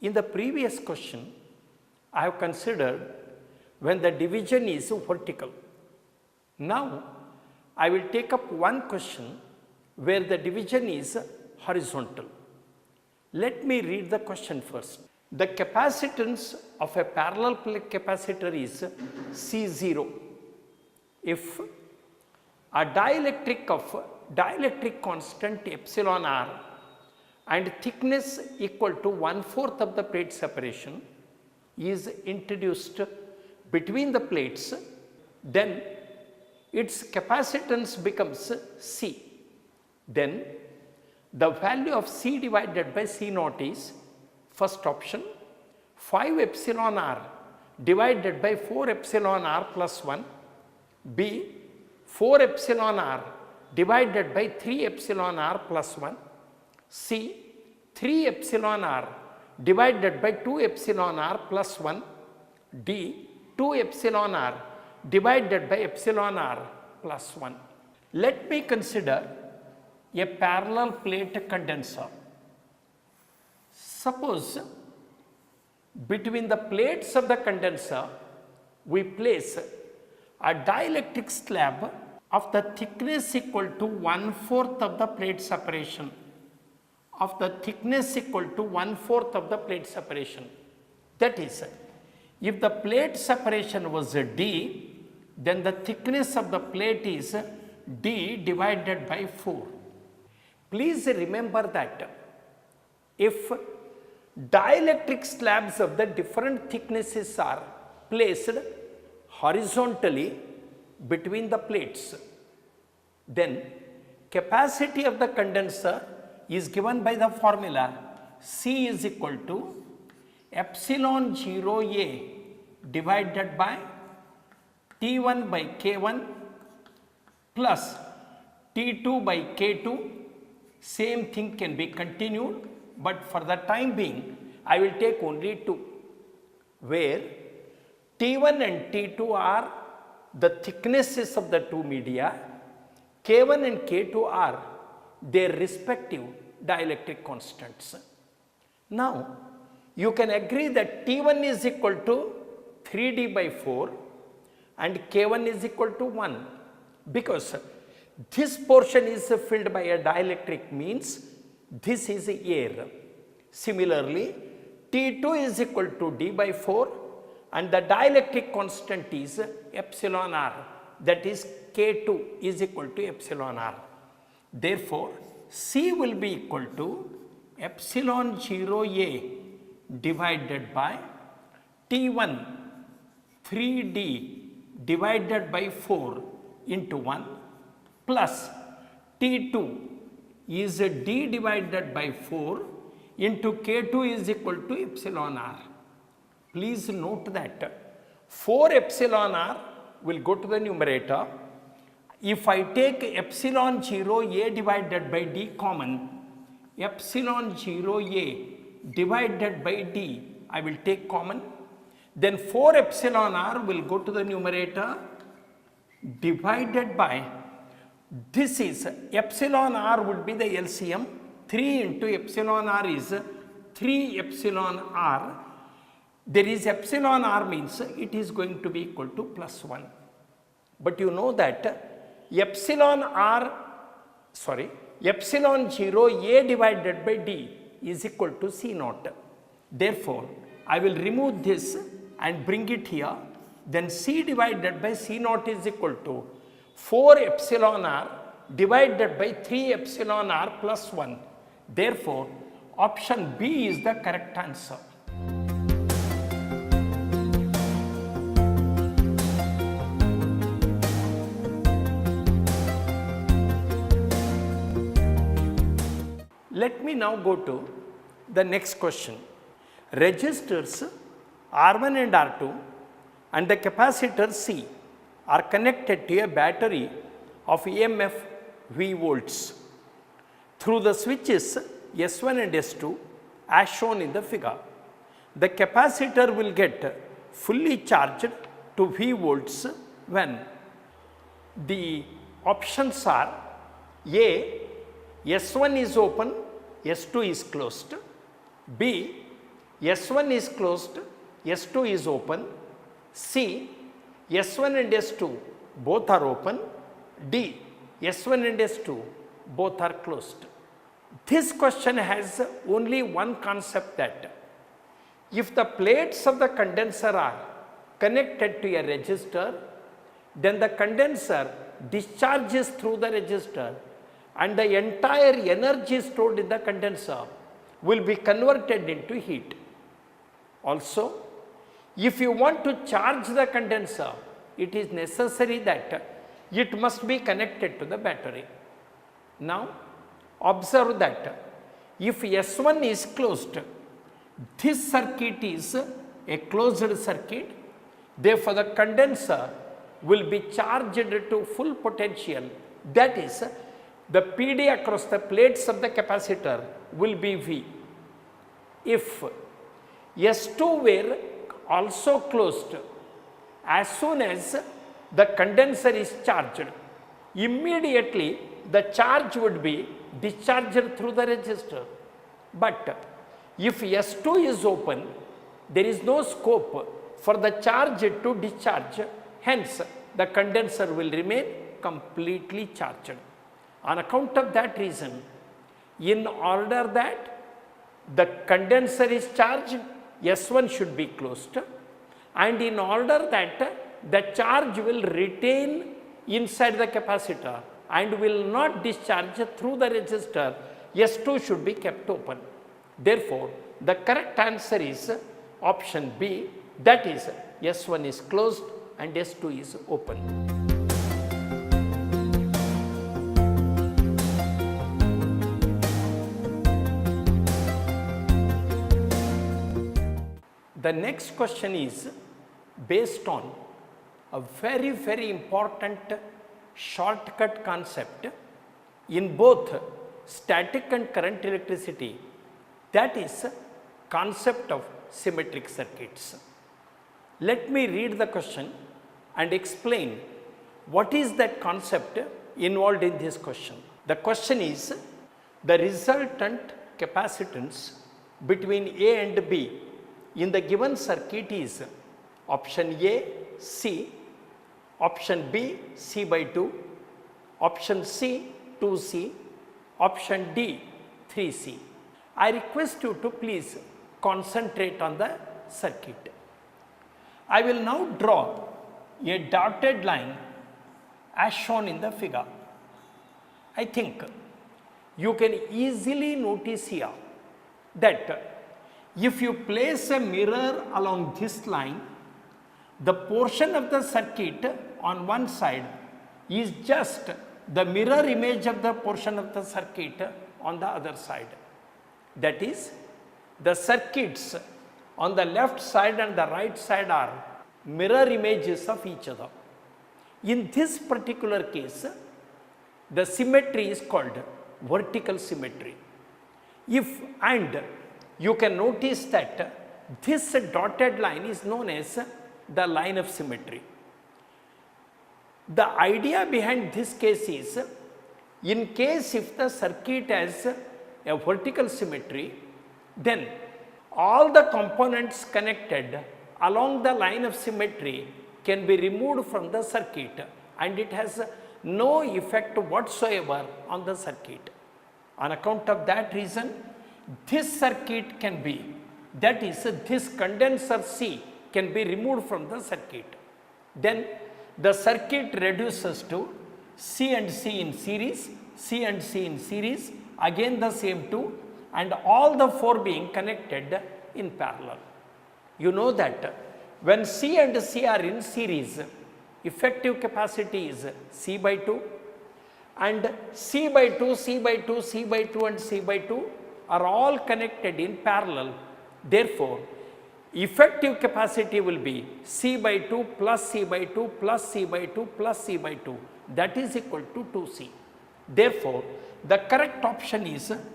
In the previous question, I have considered when the division is vertical. Now, I will take up one question where the division is horizontal. Let me read the question first. The capacitance of a parallel plate capacitor is C0 if a dielectric constant epsilon r and thickness equal to 1/4 of the plate separation is introduced between the plates, then its capacitance becomes C. Then the value of C divided by C naught is, first option, 5 epsilon r divided by 4 epsilon r plus 1, B 4 epsilon r divided by 3 epsilon r plus 1, C 3 epsilon r divided by 2 epsilon r plus 1, D 2 epsilon r divided by epsilon r plus 1. Let me consider a parallel plate condenser. Suppose between the plates of the condenser we place a dielectric slab of the thickness equal to 1/4 of the plate separation, That is, if the plate separation was D, then the thickness of the plate is D divided by 4. Please remember that if dielectric slabs of the different thicknesses are placed horizontally between the plates, then capacity of the condenser is given by the formula C is equal to epsilon 0A divided by T1 by K1 plus T2 by K2. Same thing can be continued, but for the time being I will take only 2, where T1 and T2 are the thicknesses of the two media, K1 and K2 are their respective dielectric constants. Now, you can agree that T1 is equal to 3D by 4 and K1 is equal to 1, because this portion is filled by a dielectric, means this is air. Similarly, T2 is equal to D by 4 and the dielectric constant is epsilon r, that is K2 is equal to epsilon r. Therefore, C will be equal to epsilon 0A divided by T1 3D divided by 4 into 1 plus T2 is D divided by 4 into K2 is equal to epsilon r. Please note that 4 epsilon r will go to the numerator. If I take epsilon 0A divided by D common, epsilon 0A divided by D I will take common, then 4 epsilon r will go to the numerator divided by, this is epsilon r would be the LCM, 3 into epsilon r is 3 epsilon r. There is epsilon r means it is going to be equal to plus 1. But you know that epsilon 0A divided by D is equal to C naught. Therefore, I will remove this and bring it here. Then C divided by C naught is equal to 4 epsilon r divided by 3 epsilon r plus 1. Therefore, option B is the correct answer. Let me now go to the next question. Resistors R1 and R2 and the capacitor C are connected to a battery of EMF V volts through the switches S1 and S2 as shown in the figure. The capacitor will get fully charged to V volts when the options are A, S1 is open, S2 is closed, B, S1 is closed, S2 is open. C, S1 and S2 both are open. D, S1 and S2 both are closed. This question has only one concept, that if the plates of the condenser are connected to a resistor, then the condenser discharges through the resistor and the entire energy stored in the condenser will be converted into heat. Also, if you want to charge the condenser, it is necessary that it must be connected to the battery. Now, observe that if S1 is closed, this circuit is a closed circuit, therefore the condenser will be charged to full potential, that is, the PD across the plates of the capacitor will be V. If S2 were also closed, as soon as the condenser is charged, immediately the charge would be discharged through the resistor. But if S2 is open, there is no scope for the charge to discharge, hence the condenser will remain completely charged. On account of that reason, in order that the condenser is charged, S1 should be closed, and in order that the charge will retain inside the capacitor and will not discharge through the resistor, S2 should be kept open. Therefore, the correct answer is option B, that is S1 is closed and S2 is open. The next question is based on a very, very important shortcut concept in both static and current electricity, that is concept of symmetric circuits. Let me read the question and explain what is that concept involved in this question. The question is, the resultant capacitance between A and B in the given circuit is option A, C, option B, C by 2, option C, 2C, option D, 3C. I request you to please concentrate on the circuit. I will now draw a dotted line as shown in the figure. I think you can easily notice here that if you place a mirror along this line, the portion of the circuit on one side is just the mirror image of the portion of the circuit on the other side. That is, the circuits on the left side and the right side are mirror images of each other. In this particular case, the symmetry is called vertical symmetry. And you can notice that this dotted line is known as the line of symmetry. The idea behind this case is, in case if the circuit has a vertical symmetry, then all the components connected along the line of symmetry can be removed from the circuit and it has no effect whatsoever on the circuit. On account of that reason, this circuit can be, that is, this condenser C can be removed from the circuit. Then the circuit reduces to C and C in series, C and C in series, again the same two, and all the four being connected in parallel. You know that when C and C are in series, effective capacity is C by 2, and C by 2, C by 2, C by 2 and C by 2 are all connected in parallel. Therefore, effective capacity will be C by 2 plus C by 2 plus C by 2 plus C by 2, that is equal to 2C. Therefore, the correct option is